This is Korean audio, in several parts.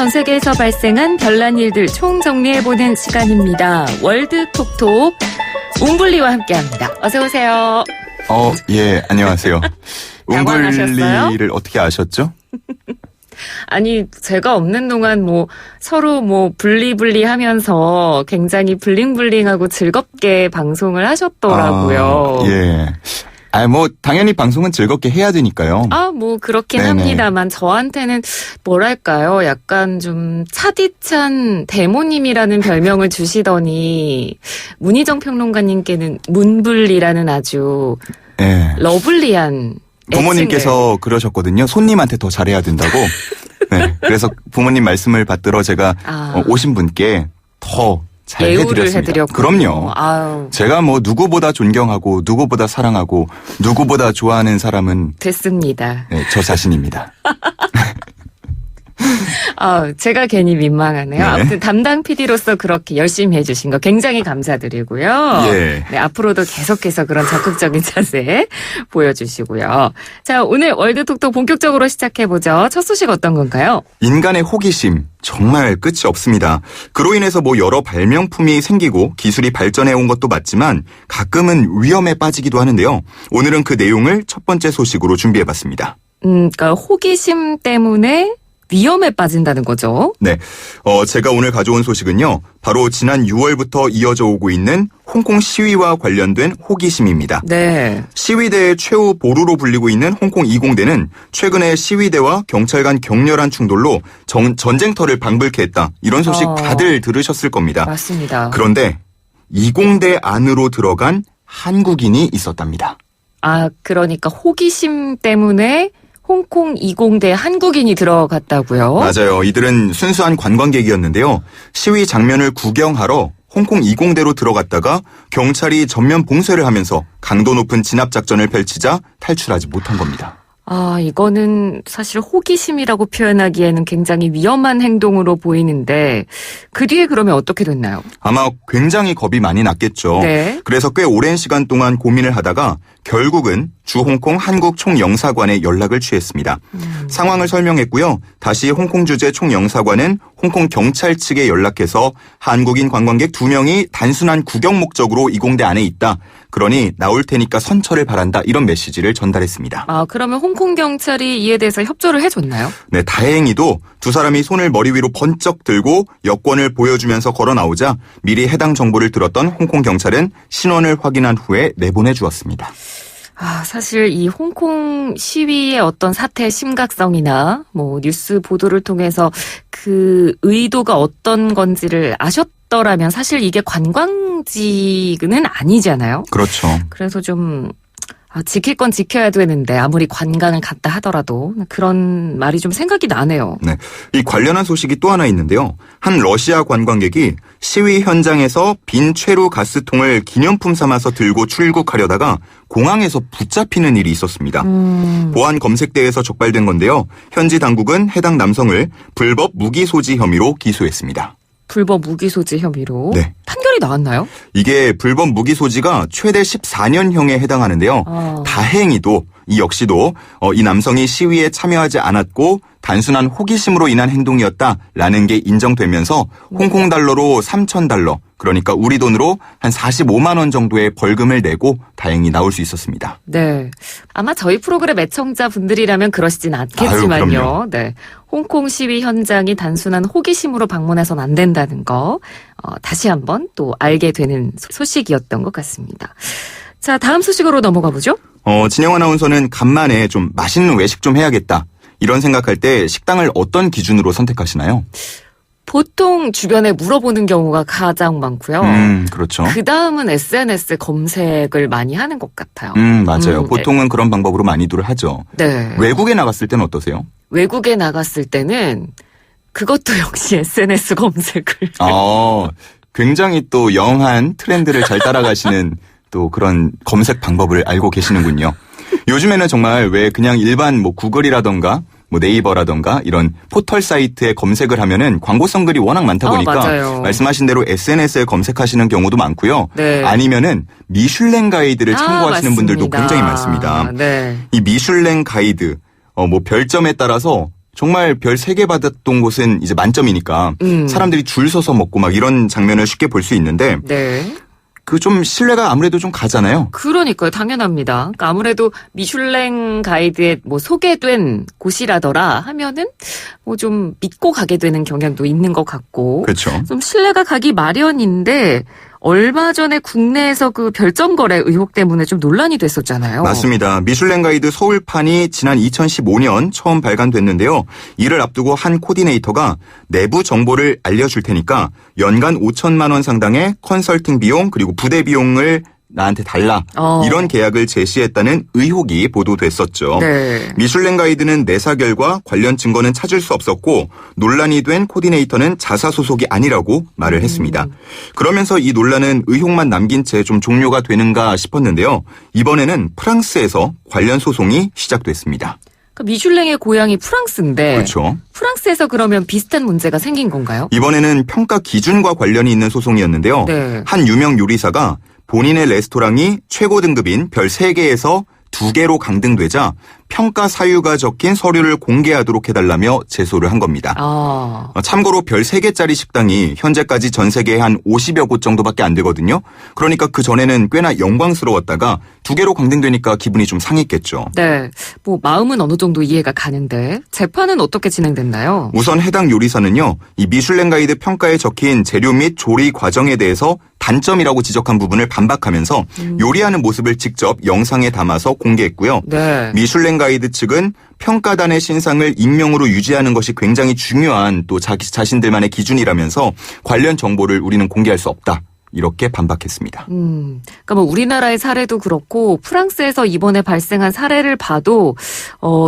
전 세계에서 발생한 별난 일들 총정리해보는 시간입니다. 월드톡톡 웅블리와 함께합니다. 어서 오세요. 예, 안녕하세요. 당황하셨어요? 웅블리를 어떻게 아셨죠? 아니, 제가 없는 동안 서로 분리분리 하면서 굉장히 블링블링하고 즐겁게 방송을 하셨더라고요. 예. 당연히 방송은 즐겁게 해야 되니까요. 그렇긴 네네. 합니다만 저한테는 뭐랄까요? 약간 좀 차디찬 대모님이라는 별명을 주시더니 문희정 평론가님께는 문블리라는 아주 예. 러블리한 부모님께서 그러셨거든요. 손님한테 더 잘해야 된다고. 네. 그래서 부모님 말씀을 받들어 제가 오신 분께 더 잘 예우를 해드렸습니다. 해드렸군요. 그럼요. 아유. 제가 누구보다 존경하고 누구보다 사랑하고 누구보다 좋아하는 사람은 됐습니다. 네, 저 자신입니다. 제가 괜히 민망하네요. 네. 아무튼 담당 PD로서 그렇게 열심히 해주신 거 굉장히 감사드리고요. 예. 네, 앞으로도 계속해서 그런 적극적인 자세 보여주시고요. 자, 오늘 월드톡톡 본격적으로 시작해보죠. 첫 소식 어떤 건가요? 인간의 호기심 정말 끝이 없습니다. 그로 인해서 여러 발명품이 생기고 기술이 발전해온 것도 맞지만 가끔은 위험에 빠지기도 하는데요. 오늘은 그 내용을 첫 번째 소식으로 준비해봤습니다. 그러니까 호기심 때문에 위험에 빠진다는 거죠. 네. 제가 오늘 가져온 소식은요. 바로 지난 6월부터 이어져 오고 있는 홍콩 시위와 관련된 호기심입니다. 네. 시위대의 최후 보루로 불리고 있는 홍콩 이공대는 최근에 시위대와 경찰 간 격렬한 충돌로 전쟁터를 방불케 했다. 이런 소식 다들 들으셨을 겁니다. 맞습니다. 그런데 이공대 안으로 들어간 한국인이 있었답니다. 그러니까 호기심 때문에 홍콩 이공대 한국인이 들어갔다고요? 맞아요. 이들은 순수한 관광객이었는데요. 시위 장면을 구경하러 홍콩 이공대로 들어갔다가 경찰이 전면 봉쇄를 하면서 강도 높은 진압작전을 펼치자 탈출하지 못한 겁니다. 이거는 사실 호기심이라고 표현하기에는 굉장히 위험한 행동으로 보이는데 그 뒤에 그러면 어떻게 됐나요? 아마 굉장히 겁이 많이 났겠죠. 네. 그래서 꽤 오랜 시간 동안 고민을 하다가 결국은 주 홍콩 한국 총영사관에 연락을 취했습니다. 상황을 설명했고요. 다시 홍콩 주재 총영사관은 홍콩 경찰 측에 연락해서 한국인 관광객 2명이 단순한 구경 목적으로 이공대 안에 있다. 그러니 나올 테니까 선처를 바란다. 이런 메시지를 전달했습니다. 그러면 홍콩 경찰이 이에 대해서 협조를 해줬나요? 네, 다행히도 두 사람이 손을 머리 위로 번쩍 들고 여권을 보여주면서 걸어 나오자 미리 해당 정보를 들었던 홍콩 경찰은 신원을 확인한 후에 내보내주었습니다. 사실 이 홍콩 시위의 어떤 사태의 심각성이나 뉴스 보도를 통해서 그 의도가 어떤 건지를 아셨더라면 사실 이게 관광지는 아니잖아요. 그렇죠. 그래서 좀 지킬 건 지켜야 되는데 아무리 관광을 갔다 하더라도 그런 말이 좀 생각이 나네요. 네, 이 관련한 소식이 또 하나 있는데요. 한 러시아 관광객이 시위 현장에서 빈 최루 가스통을 기념품 삼아서 들고 출국하려다가 공항에서 붙잡히는 일이 있었습니다. 보안 검색대에서 적발된 건데요. 현지 당국은 해당 남성을 불법 무기 소지 혐의로 기소했습니다. 불법 무기 소지 혐의로? 네. 판결이 나왔나요? 이게 불법 무기 소지가 최대 14년형에 해당하는데요. 다행히도 이 역시도 이 남성이 시위에 참여하지 않았고 단순한 호기심으로 인한 행동이었다라는 게 인정되면서 홍콩 달러로 3,000달러, 그러니까 우리 돈으로 한 45만 원 정도의 벌금을 내고 다행히 나올 수 있었습니다. 네. 아마 저희 프로그램 애청자분들이라면 그러시진 않겠지만요. 그럼요. 네. 홍콩 시위 현장이 단순한 호기심으로 방문해서는 안 된다는 거 다시 한번 또 알게 되는 소식이었던 것 같습니다. 자, 다음 소식으로 넘어가 보죠. 진영 아나운서는 간만에 좀 맛있는 외식 좀 해야겠다. 이런 생각할 때 식당을 어떤 기준으로 선택하시나요? 보통 주변에 물어보는 경우가 가장 많고요. 그렇죠. 그 다음은 SNS 검색을 많이 하는 것 같아요. 맞아요. 보통은 그런 방법으로 많이들 하죠. 네. 외국에 나갔을 때는 어떠세요? 외국에 나갔을 때는 그것도 역시 SNS 검색을. 굉장히 또 영한 트렌드를 잘 따라가시는 또 그런 검색 방법을 알고 계시는군요. 요즘에는 정말 왜 그냥 일반 구글이라던가 네이버라던가 이런 포털 사이트에 검색을 하면은 광고성 글이 워낙 많다 보니까 맞아요. 말씀하신 대로 SNS에 검색하시는 경우도 많고요. 네. 아니면은 미슐랭 가이드를 참고하시는 맞습니다. 분들도 굉장히 많습니다. 네. 이 미슐랭 가이드 별점에 따라서 정말 별 3개 받았던 곳은 이제 만점이니까 사람들이 줄 서서 먹고 막 이런 장면을 쉽게 볼 수 있는데 네. 그 좀 신뢰가 아무래도 좀 가잖아요. 그러니까요. 당연합니다. 그러니까 아무래도 미슐랭 가이드에 뭐 소개된 곳이라더라 하면은 뭐 좀 믿고 가게 되는 경향도 있는 것 같고. 그렇죠. 좀 신뢰가 가기 마련인데 얼마 전에 국내에서 그 별점 거래 의혹 때문에 좀 논란이 됐었잖아요. 맞습니다. 미슐랭 가이드 서울판이 지난 2015년 처음 발간됐는데요. 이를 앞두고 한 코디네이터가 내부 정보를 알려줄 테니까 연간 5천만 원 상당의 컨설팅 비용 그리고 부대 비용을 나한테 달라. 이런 계약을 제시했다는 의혹이 보도됐었죠. 네. 미슐랭 가이드는 내사 결과 관련 증거는 찾을 수 없었고 논란이 된 코디네이터는 자사 소속이 아니라고 말을 했습니다. 그러면서 이 논란은 의혹만 남긴 채 좀 종료가 되는가 싶었는데요. 이번에는 프랑스에서 관련 소송이 시작됐습니다. 그러니까 미슐랭의 고향이 프랑스인데 그렇죠. 프랑스에서 그러면 비슷한 문제가 생긴 건가요? 이번에는 평가 기준과 관련이 있는 소송이었는데요. 네. 한 유명 요리사가 본인의 레스토랑이 최고 등급인 별 3개에서 2개로 강등되자 평가 사유가 적힌 서류를 공개하도록 해달라며 제소를 한 겁니다. 참고로 별 3개짜리 식당이 현재까지 전 세계에 한 50여 곳 정도밖에 안 되거든요. 그러니까 그 전에는 꽤나 영광스러웠다가 2개로 강등되니까 기분이 좀 상했겠죠. 네. 뭐 마음은 어느 정도 이해가 가는데 재판은 어떻게 진행됐나요? 우선 해당 요리사는요. 이 미슐랭 가이드 평가에 적힌 재료 및 조리 과정에 대해서 단점이라고 지적한 부분을 반박하면서 요리하는 모습을 직접 영상에 담아서 공개했고요. 네. 미슐랭 가이드 측은 평가단의 신상을 익명으로 유지하는 것이 굉장히 중요한 또 자신들만의 기준이라면서 관련 정보를 우리는 공개할 수 없다. 이렇게 반박했습니다. 그러니까 뭐 우리나라의 사례도 그렇고 프랑스에서 이번에 발생한 사례를 봐도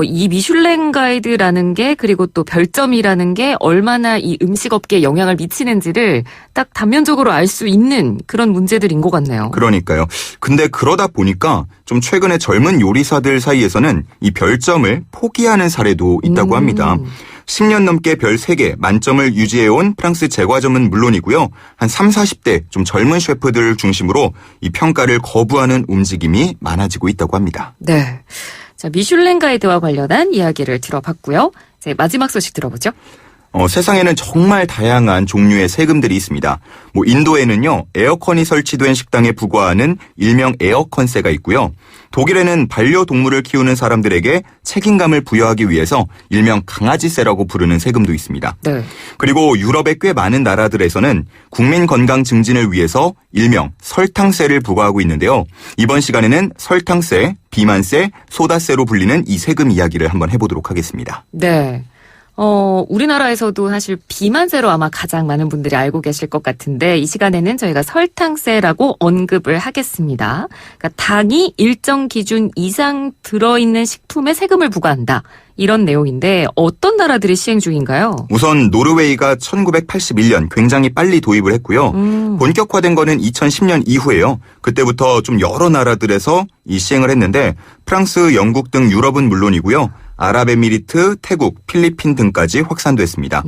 이 미슐랭 가이드라는 게 그리고 또 별점이라는 게 얼마나 이 음식업계에 영향을 미치는지를 딱 단면적으로 알 수 있는 그런 문제들인 것 같네요. 그러니까요. 근데 그러다 보니까 좀 최근에 젊은 요리사들 사이에서는 이 별점을 포기하는 사례도 있다고 합니다. 10년 넘게 별 3개 만점을 유지해온 프랑스 제과점은 물론이고요. 한 30, 40대 좀 젊은 셰프들을 중심으로 이 평가를 거부하는 움직임이 많아지고 있다고 합니다. 네. 자, 미슐랭 가이드와 관련한 이야기를 들어봤고요. 이제 마지막 소식 들어보죠. 세상에는 정말 다양한 종류의 세금들이 있습니다. 뭐 인도에는요. 에어컨이 설치된 식당에 부과하는 일명 에어컨세가 있고요. 독일에는 반려동물을 키우는 사람들에게 책임감을 부여하기 위해서 일명 강아지세라고 부르는 세금도 있습니다. 네. 그리고 유럽의 꽤 많은 나라들에서는 국민 건강 증진을 위해서 일명 설탕세를 부과하고 있는데요. 이번 시간에는 설탕세, 비만세, 소다세로 불리는 이 세금 이야기를 한번 해보도록 하겠습니다. 네. 우리나라에서도 사실 비만세로 아마 가장 많은 분들이 알고 계실 것 같은데 이 시간에는 저희가 설탕세라고 언급을 하겠습니다. 그러니까 당이 일정 기준 이상 들어있는 식품에 세금을 부과한다. 이런 내용인데 어떤 나라들이 시행 중인가요? 우선 노르웨이가 1981년 굉장히 빨리 도입을 했고요. 본격화된 거는 2010년 이후에요. 그때부터 좀 여러 나라들에서 이 시행을 했는데 프랑스, 영국 등 유럽은 물론이고요. 아랍에미리트, 태국, 필리핀 등까지 확산됐습니다.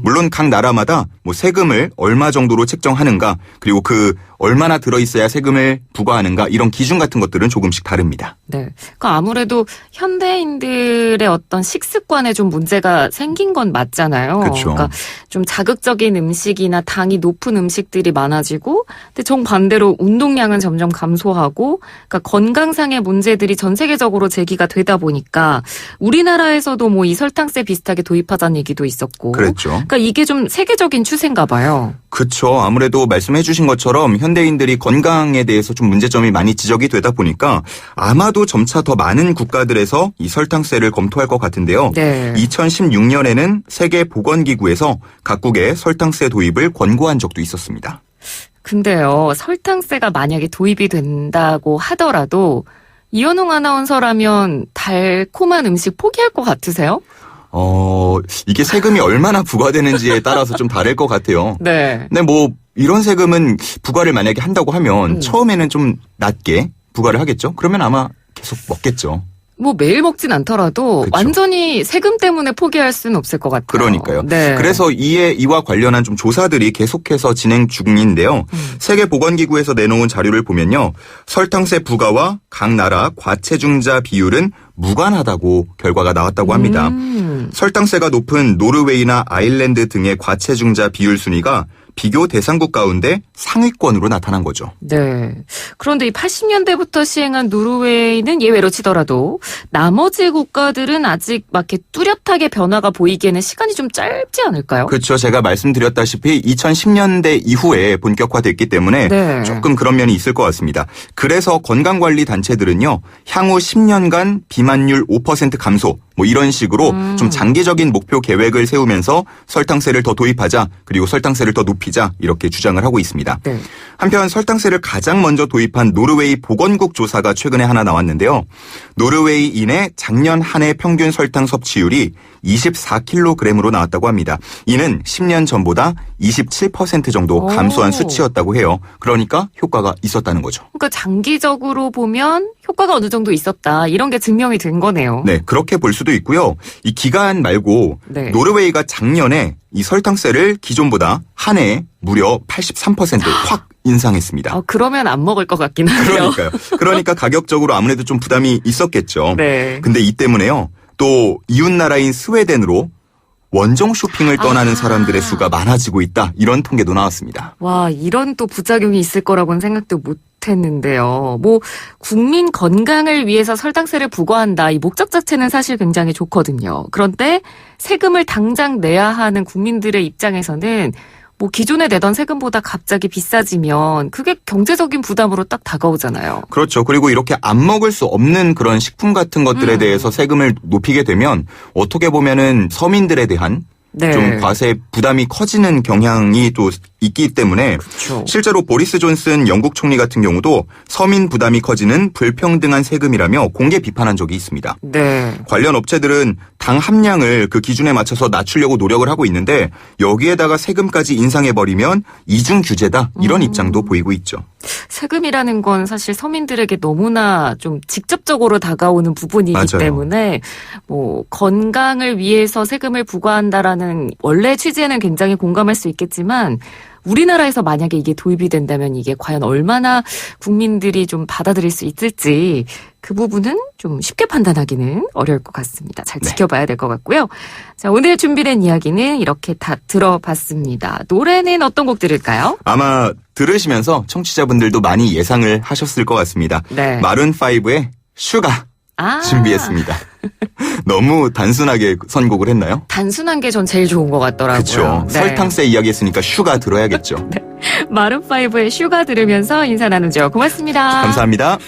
물론 각 나라마다 뭐 세금을 얼마 정도로 책정하는가 그리고 그 얼마나 들어있어야 세금을 부과하는가 이런 기준 같은 것들은 조금씩 다릅니다. 네. 그러니까 아무래도 현대인들의 어떤 식습관에 좀 문제가 생긴 건 맞잖아요. 그렇죠. 그러니까 좀 자극적인 음식이나 당이 높은 음식들이 많아지고 근데 정반대로 운동량은 점점 감소하고 그러니까 건강상의 문제들이 전 세계적으로 제기가 되다 보니까 우리나라에서도 뭐 이 설탕세 비슷하게 도입하자는 얘기도 있었고. 그랬죠. 그러니까 이게 좀 세계적인 추세인가 봐요. 그렇죠. 아무래도 말씀해 주신 것처럼 현대인들이 건강에 대해서 좀 문제점이 많이 지적이 되다 보니까 아마도 점차 더 많은 국가들에서 이 설탕세를 검토할 것 같은데요. 네. 2016년에는 세계보건기구에서 각국의 설탕세 도입을 권고한 적도 있었습니다. 근데요. 설탕세가 만약에 도입이 된다고 하더라도 이현웅 아나운서라면 달콤한 음식 포기할 것 같으세요? 이게 세금이 얼마나 부과되는지에 따라서 좀 다를 것 같아요. 네. 근데 뭐 이런 세금은 부과를 만약에 한다고 하면 처음에는 좀 낮게 부과를 하겠죠. 그러면 아마 계속 먹겠죠. 뭐 매일 먹진 않더라도 그쵸. 완전히 세금 때문에 포기할 수는 없을 것 같아요. 그러니까요. 네. 그래서 이와 관련한 좀 조사들이 계속해서 진행 중인데요. 세계보건기구에서 내놓은 자료를 보면요. 설탕세 부과와 각 나라 과체중자 비율은 무관하다고 결과가 나왔다고 합니다. 설탕세가 높은 노르웨이나 아일랜드 등의 과체중자 비율 순위가 비교 대상국 가운데 상위권으로 나타난 거죠. 네. 그런데 이 80년대부터 시행한 노르웨이는 예외로 치더라도 나머지 국가들은 아직 막 이렇게 뚜렷하게 변화가 보이기에는 시간이 좀 짧지 않을까요? 그렇죠. 제가 말씀드렸다시피 2010년대 이후에 본격화됐기 때문에 네. 조금 그런 면이 있을 것 같습니다. 그래서 건강관리 단체들은요. 향후 10년간 비만율 5% 감소 뭐 이런 식으로 좀 장기적인 목표 계획을 세우면서 설탕세를 더 도입하자 그리고 설탕세를 더 높이자 이렇게 주장을 하고 있습니다. 네. 한편 설탕세를 가장 먼저 도입한 노르웨이 보건국 조사가 최근에 하나 나왔는데요. 노르웨이인의 작년 한 해 평균 설탕 섭취율이 24kg으로 나왔다고 합니다. 이는 10년 전보다 27% 정도 감소한 오. 수치였다고 해요. 그러니까 효과가 있었다는 거죠. 그러니까 장기적으로 보면 효과가 어느 정도 있었다. 이런 게 증명이 된 거네요. 네, 그렇게 볼 수도 있고요. 이 기간 말고 네. 노르웨이가 작년에 이 설탕세를 기존보다 한 해에 무려 83% 확 인상했습니다. 그러면 안 먹을 것 같긴 하네요. 그러니까요. 그러니까 가격적으로 아무래도 좀 부담이 있었겠죠. 네. 근데 이 때문에요. 또 이웃나라인 스웨덴으로 원정 쇼핑을 떠나는 사람들의 수가 많아지고 있다. 이런 통계도 나왔습니다. 와, 이런 또 부작용이 있을 거라고는 생각도 못 했는데요. 뭐 국민 건강을 위해서 설탕세를 부과한다. 이 목적 자체는 사실 굉장히 좋거든요. 그런데 세금을 당장 내야 하는 국민들의 입장에서는 뭐 기존에 내던 세금보다 갑자기 비싸지면 그게 경제적인 부담으로 딱 다가오잖아요. 그렇죠. 그리고 이렇게 안 먹을 수 없는 그런 식품 같은 것들에 대해서 세금을 높이게 되면 어떻게 보면은 서민들에 대한 네. 좀 과세 부담이 커지는 경향이 또 있기 때문에 그렇죠. 실제로 보리스 존슨 영국 총리 같은 경우도 서민 부담이 커지는 불평등한 세금이라며 공개 비판한 적이 있습니다. 네. 관련 업체들은 당 함량을 그 기준에 맞춰서 낮추려고 노력을 하고 있는데 여기에다가 세금까지 인상해버리면 이중 규제다 이런 입장도 보이고 있죠. 세금이라는 건 사실 서민들에게 너무나 좀 직접적으로 다가오는 부분이기 맞아요. 때문에 뭐 건강을 위해서 세금을 부과한다라는 원래 취지에는 굉장히 공감할 수 있겠지만 우리나라에서 만약에 이게 도입이 된다면 이게 과연 얼마나 국민들이 좀 받아들일 수 있을지 그 부분은 좀 쉽게 판단하기는 어려울 것 같습니다. 잘 지켜봐야 될 것 같고요. 자, 오늘 준비된 이야기는 이렇게 다 들어봤습니다. 노래는 어떤 곡 들을까요? 아마 들으시면서 청취자분들도 많이 예상을 하셨을 것 같습니다. 네. 마룬5의 슈가 준비했습니다. 너무 단순하게 선곡을 했나요? 단순한 게 전 제일 좋은 것 같더라고요. 그렇죠. 네. 설탕세 이야기했으니까 슈가 들어야겠죠. 마룬5의 슈가 들으면서 인사 나누죠. 고맙습니다. 감사합니다.